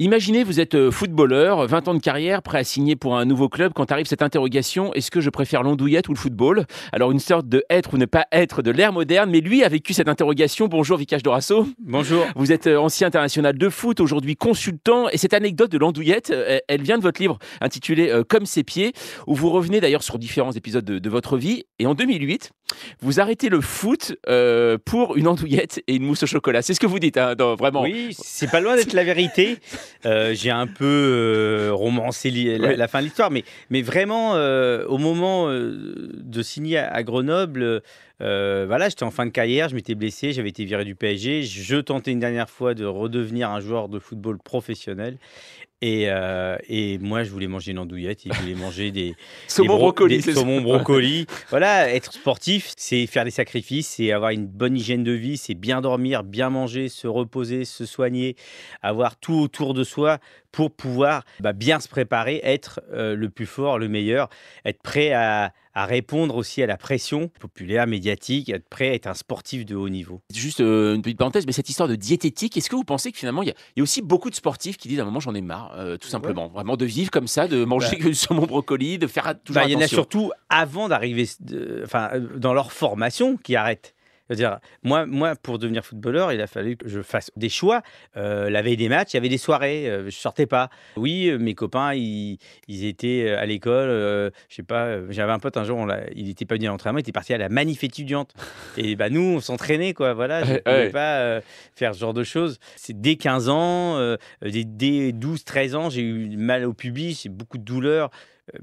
Imaginez, vous êtes footballeur, 20 ans de carrière, prêt à signer pour un nouveau club. Quand arrive cette interrogation, est-ce que je préfère l'andouillette ou le football? Alors, une sorte de être ou ne pas être de l'ère moderne, mais lui a vécu cette interrogation. Bonjour Vikash Dorasso. Bonjour. Vous êtes ancien international de foot, aujourd'hui consultant. Et cette anecdote de l'andouillette, elle vient de votre livre intitulé Comme ses pieds, où vous revenez d'ailleurs sur différents épisodes de votre vie. Et en 2008, vous arrêtez le foot pour une andouillette et une mousse au chocolat. C'est ce que vous dites, hein, vraiment. Oui, c'est pas loin d'être la vérité. J'ai un peu romancé la fin de l'histoire, mais vraiment, au moment de signer à Grenoble, voilà, j'étais en fin de carrière, je m'étais blessé, j'avais été viré du PSG. Je tentais une dernière fois de redevenir un joueur de football professionnel. Et moi, je voulais manger une andouillette, il voulait manger Saumon brocoli, c'est ça. saumon brocoli. Voilà, être sportif, c'est faire des sacrifices, c'est avoir une bonne hygiène de vie, c'est bien dormir, bien manger, se reposer, se soigner, avoir tout autour de soi pour pouvoir bien se préparer, être le plus fort, le meilleur, être prêt à répondre aussi à la pression populaire, médiatique, être prêt à être un sportif de haut niveau. Juste une petite parenthèse, mais cette histoire de diététique, est-ce que vous pensez que finalement, il y a aussi beaucoup de sportifs qui disent à un moment, j'en ai marre, tout simplement, vraiment de vivre comme ça, de manger que du saumon brocoli, de faire toujours Il y en a attention. surtout avant d'arriver, dans leur formation, qui arrêtent. C'est-à-dire, moi, pour devenir footballeur, il a fallu que je fasse des choix. La veille des matchs, il y avait des soirées, je sortais pas. Oui, mes copains, ils étaient à l'école. Je sais pas, j'avais un pote un jour, il n'était pas venu à l'entraînement, il était parti à la manif étudiante. Et nous, on s'entraînait, quoi. Voilà, je ne pouvais pas faire ce genre de choses. C'est dès 15 ans, dès 12, 13 ans, j'ai eu mal au pubis, j'ai beaucoup de douleurs.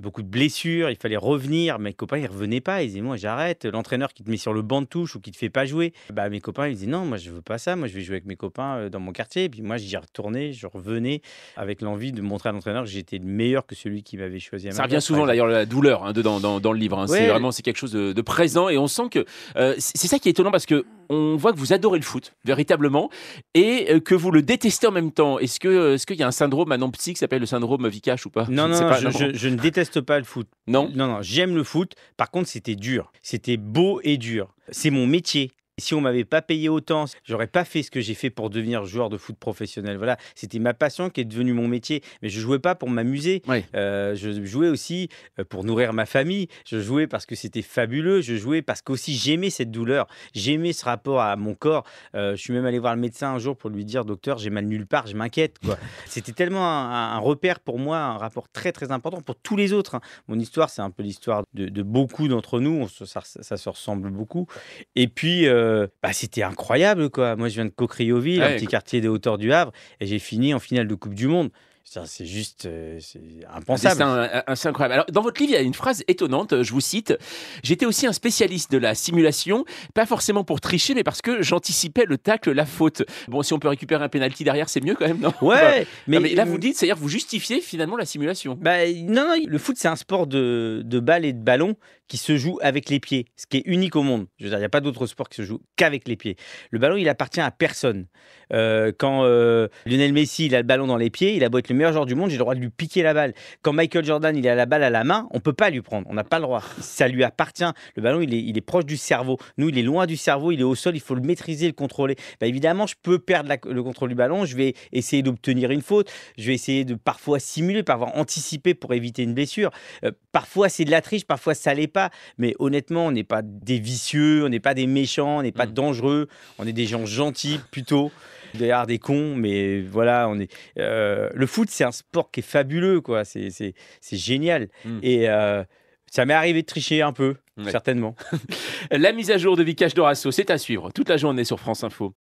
Beaucoup de blessures, il fallait revenir. Mes copains, ils revenaient pas. Ils disaient, moi, j'arrête. L'entraîneur qui te met sur le banc de touche ou qui te fait pas jouer. Mes copains, ils disaient, non, moi, je veux pas ça. Moi, je vais jouer avec mes copains dans mon quartier. Et puis moi, j'y retournais, je revenais avec l'envie de montrer à l'entraîneur que j'étais meilleur que celui qui m'avait choisi à ma Ça revient place, souvent par d'ailleurs la douleur dans le livre. Hein. exemple. C'est quelque chose de présent et on sent que c'est ça qui est étonnant parce que on voit que vous adorez le foot véritablement et que vous le détestez en même temps. Est-ce qu'il y a un syndrome maintenant psy qui s'appelle le syndrome Vikash ou pas? Non, Je ne sais non, pas. je ne déteste pas le foot. Non. Non, j'aime le foot. Par contre, c'était dur. C'était beau et dur. C'est mon métier. Si on m'avait pas payé autant, j'aurais pas fait ce que j'ai fait pour devenir joueur de foot professionnel. Voilà, c'était ma passion qui est devenue mon métier. Mais je jouais pas pour m'amuser. Ouais. Je jouais aussi pour nourrir ma famille. Je jouais parce que c'était fabuleux. Je jouais parce qu'aussi j'aimais cette douleur. J'aimais ce rapport à mon corps. Je suis même allé voir le médecin un jour pour lui dire, docteur, j'ai mal nulle part, je m'inquiète, quoi. C'était tellement un repère pour moi, un rapport très très important pour tous les autres. Hein. Mon histoire, c'est un peu l'histoire de beaucoup d'entre nous. Ça se ressemble beaucoup. Et puis c'était incroyable, quoi. Moi, je viens de Cocrioville, un petit quartier des hauteurs du Havre, et j'ai fini en finale de Coupe du Monde. C'est juste c'est impensable. C'est incroyable. Alors, dans votre livre, il y a une phrase étonnante, je vous cite. J'étais aussi un spécialiste de la simulation, pas forcément pour tricher, mais parce que j'anticipais le tacle, la faute. Bon, si on peut récupérer un penalty derrière, c'est mieux quand même, non? Ouais, Non, mais là, vous dites, c'est-à-dire que vous justifiez finalement la simulation. Non, le foot, c'est un sport de balle et de ballon qui se joue avec les pieds, ce qui est unique au monde. Je veux dire, il n'y a pas d'autre sport qui se joue qu'avec les pieds. Le ballon, il appartient à personne. Quand Lionel Messi, il a le ballon dans les pieds, il a beau être le meilleur joueur du monde, j'ai le droit de lui piquer la balle. Quand Michael Jordan, il a la balle à la main, on peut pas lui prendre, on n'a pas le droit. Ça lui appartient. Le ballon, il est proche du cerveau. Nous, il est loin du cerveau, il est au sol, il faut le maîtriser, le contrôler. Évidemment, je peux perdre le contrôle du ballon, je vais essayer d'obtenir une faute, je vais essayer de parfois simuler, parfois anticiper pour éviter une blessure. Parfois, c'est de la triche, parfois, ça l'est pas. Mais honnêtement, on n'est pas des vicieux, on n'est pas des méchants, on n'est pas dangereux, on est des gens gentils plutôt. Derrière des cons, mais voilà, le foot, c'est un sport qui est fabuleux, quoi. C'est génial. Et ça m'est arrivé de tricher un peu, certainement. La mise à jour de Vikash Dorasso, c'est à suivre toute la journée sur France Info.